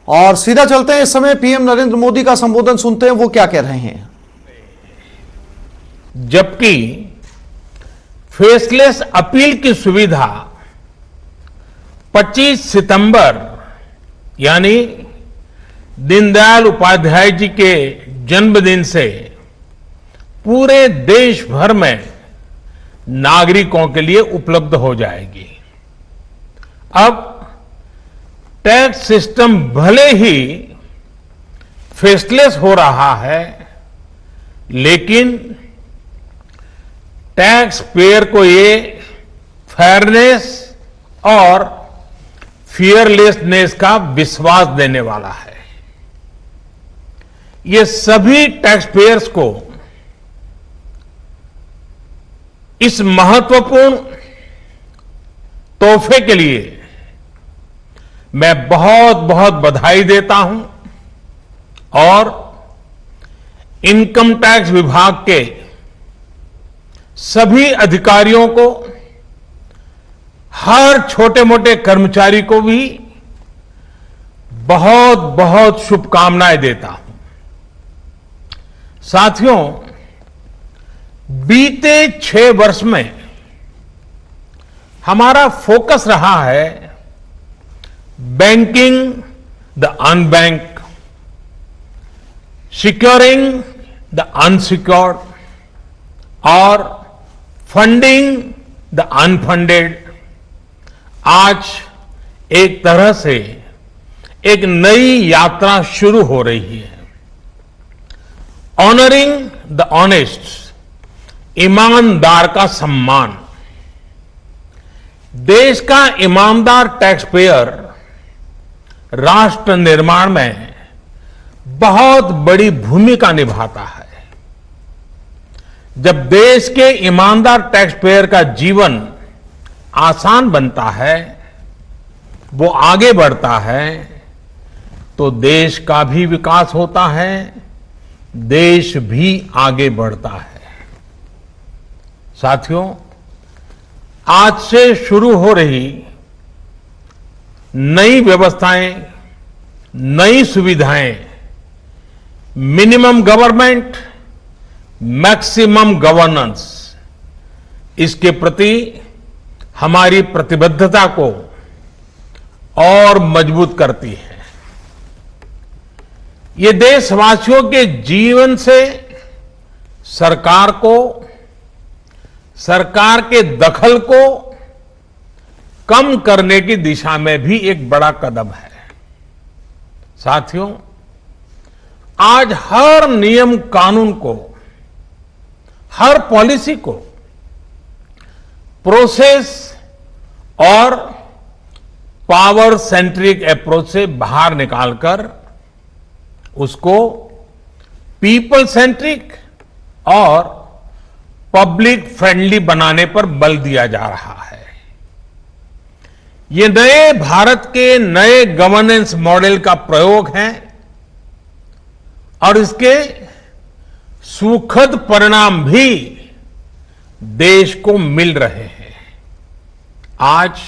और सीधा चलते हैं, इस समय पीएम नरेंद्र मोदी का संबोधन सुनते हैं, वो क्या कह रहे हैं। जबकि फेसलेस अपील की सुविधा 25 सितंबर यानी दीनदयाल उपाध्याय जी के जन्मदिन से पूरे देश भर में नागरिकों के लिए उपलब्ध हो जाएगी। अब टैक्स सिस्टम भले ही फेसलेस हो रहा है, लेकिन टैक्स पेयर को ये फेयरनेस और फियरलेसनेस का विश्वास देने वाला है। ये सभी टैक्स पेयर्स को इस महत्वपूर्ण तोहफे के लिए मैं बहुत बहुत बधाई देता हूं और इनकम टैक्स विभाग के सभी अधिकारियों को, हर छोटे मोटे कर्मचारी को भी बहुत बहुत शुभकामनाएं देता हूं। साथियों, बीते 6 वर्ष में हमारा फोकस रहा है banking the unbank, securing the unsecured और फंडिंग द अनफंडेड। आज एक तरह से एक नई यात्रा शुरू हो रही है। ऑनरिंग द ऑनेस्ट, ईमानदार का सम्मान। देश का ईमानदार टैक्स पेयर राष्ट्र निर्माण में बहुत बड़ी भूमिका निभाता है। जब देश के ईमानदार टैक्स पेयर का जीवन आसान बनता है, वो आगे बढ़ता है, तो देश का भी विकास होता है, देश भी आगे बढ़ता है। साथियों, आज से शुरू हो रही नई व्यवस्थाएं, नई सुविधाएं, मिनिमम गवर्नमेंट मैक्सिमम गवर्नेंस, इसके प्रति हमारी प्रतिबद्धता को और मजबूत करती है। ये देशवासियों के जीवन से सरकार को, सरकार के दखल को कम करने की दिशा में भी एक बड़ा कदम है। साथियों, आज हर नियम कानून को, हर पॉलिसी को प्रोसेस और पावर सेंट्रिक अप्रोच से बाहर निकालकर उसको पीपल सेंट्रिक और पब्लिक फ्रेंडली बनाने पर बल दिया जा रहा है। ये नए भारत के नए गवर्नेंस मॉडल का प्रयोग है और इसके सुखद परिणाम भी देश को मिल रहे हैं। आज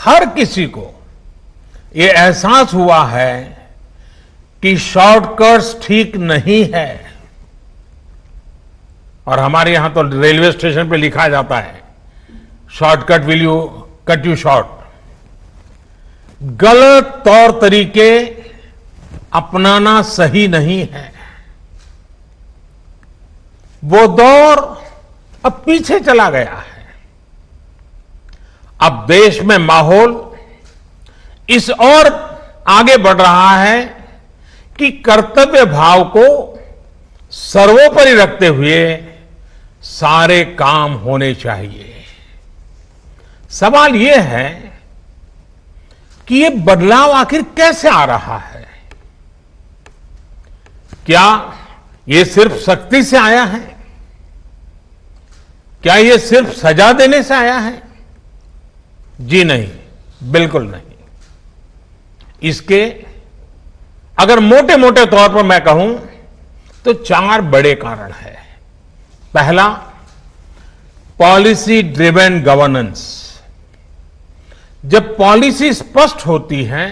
हर किसी को ये एहसास हुआ है कि शॉर्टकट्स ठीक नहीं है। और हमारे यहां तो रेलवे स्टेशन पे लिखा जाता है, shortcut will you cut you short. गलत तौर तरीके अपनाना सही नहीं है। वो दौर अब पीछे चला गया है। अब देश में माहौल इस ओर आगे बढ़ रहा है कि कर्तव्य भाव को सर्वोपरि रखते हुए सारे काम होने चाहिए। सवाल यह है कि ये बदलाव आखिर कैसे आ रहा है? क्या ये सिर्फ सख्ती से आया है? क्या ये सिर्फ सजा देने से आया है? जी नहीं, बिल्कुल नहीं। इसके अगर मोटे मोटे तौर पर मैं कहूं तो 4 बड़े कारण हैं। पहला, पॉलिसी ड्रिवन गवर्नेंस। जब पॉलिसी स्पष्ट होती है